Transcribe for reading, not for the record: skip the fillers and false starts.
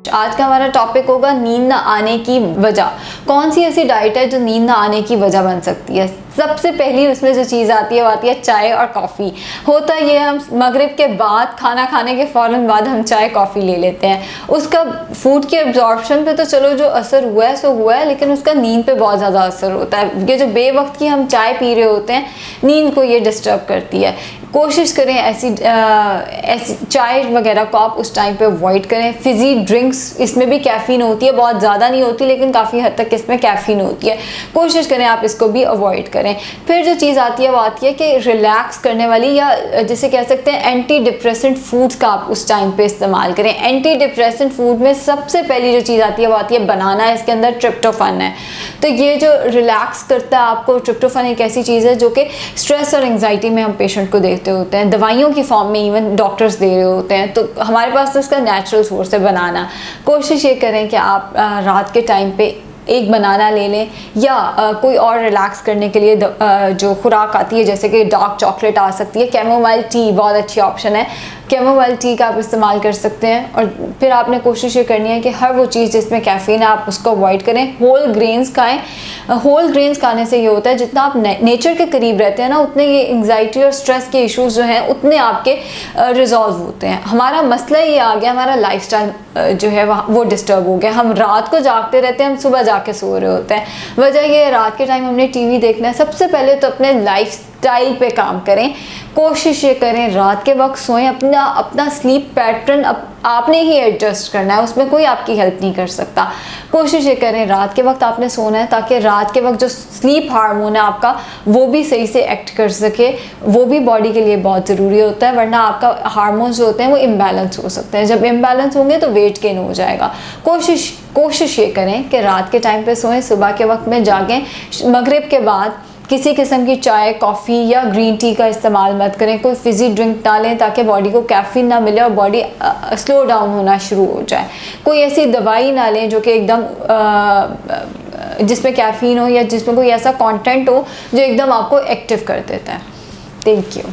आज का हमारा टॉपिक होगा नींद ना आने की वजह। कौन सी ऐसी डाइट है जो नींद ना आने की वजह बन सकती है? सबसे पहली उसमें जो चीज़ आती है वो आती है चाय और कॉफ़ी। होता ये हम मगरिब के बाद, खाना खाने के फ़ौरन बाद हम चाय कॉफ़ी ले लेते हैं। उसका फूड की एब्जॉर्प्शन पे तो चलो जो असर हुआ है सो हुआ है, लेकिन उसका नींद पे बहुत ज़्यादा असर होता है। ये जो बेवक्त की हम चाय पी रहे होते हैं, नींद को ये डिस्टर्ब करती है। कोशिश करें ऐसी चाय वगैरह को आप उस टाइम पे अवॉइड करें। फिज़ी ड्रिंक्स, इसमें भी कैफ़ीन होती है, बहुत ज़्यादा नहीं होती लेकिन काफ़ी हद तक इसमें कैफ़ीन होती है। कोशिश करें आप इसको भी अवॉइड करें। फिर जो चीज़ आती है वो आती है कि रिलैक्स करने वाली या जिसे कह सकते हैं एंटी डिप्रेसेंट फूड्स का आप उस टाइम पे इस्तेमाल करें। एंटी डिप्रेसेंट फूड में सबसे पहली जो चीज़ आती है वो आती है बनाना। इसके अंदर ट्रिप्टोफैन है, तो ये जो रिलैक्स करता है आपको। ट्रिप्टोफैन एक ऐसी चीज़ है जो कि स्ट्रेस और एंग्जाइटी में हम पेशेंट को देते होते हैं, दवाइयों की फॉर्म में इवन डॉक्टर्स दे रहे होते हैं, तो हमारे पास तो इसका नेचुरल सोर्स है बनाना। कोशिश ये करें कि आप रात के टाइम पे एक बनाना ले लें, या कोई और रिलैक्स करने के लिए जो खुराक आती है जैसे कि डार्क चॉकलेट आ सकती है। कैमोमाइल टी बहुत अच्छी ऑप्शन है, कैमोमाइल टी का आप इस्तेमाल कर सकते हैं। और फिर आपने कोशिश ये करनी है कि हर वो चीज़ जिसमें कैफ़ीन है आप उसको अवॉइड करें। होल ग्रेन्स खाएं। होल ग्रेन्स खाने से ये होता है जितना आप नेचर के करीब रहते हैं ना, उतने ये एंग्जाइटी और स्ट्रेस के इश्यूज जो हैं उतने आपके रिजॉल्व होते हैं। हमारा मसला ये आ गया, हमारा लाइफस्टाइल जो है वो डिस्टर्ब हो गया। हम रात को जागते रहते हैं, हम सुबह जाके सो रहे होते हैं। वजह ये है रात के टाइम हमने टीवी देखना है। सबसे पहले तो अपने लाइफस्टाइल पे काम करें। कोशिश ये करें रात के वक्त सोएं। अपना स्लीप पैटर्न आपने ही एडजस्ट करना है, उसमें कोई आपकी हेल्प नहीं कर सकता। कोशिश ये करें रात के वक्त आपने सोना है, ताकि रात के वक्त जो स्लीप हार्मोन है आपका वो भी सही से एक्ट कर सके। वो भी बॉडी के लिए बहुत ज़रूरी होता है, वरना आपका हार्मोन्स जो होते हैं वो इम्बैलेंस हो सकते हैं। जब इम्बैलेंस होंगे तो वेट गेन हो जाएगा। कोशिश ये करें कि रात के टाइम पे सोएं, सुबह के वक्त में जागें। मगरिब के बाद किसी किस्म की चाय, कॉफ़ी या ग्रीन टी का इस्तेमाल मत करें। कोई फिज़ी ड्रिंक ना लें ताकि बॉडी को कैफ़ीन ना मिले और बॉडी स्लो डाउन होना शुरू हो जाए। कोई ऐसी दवाई ना लें जो कि एकदम जिसमें कैफ़ीन हो या जिसमें कोई ऐसा कंटेंट हो जो एकदम आपको एक्टिव कर देता है। Thank you.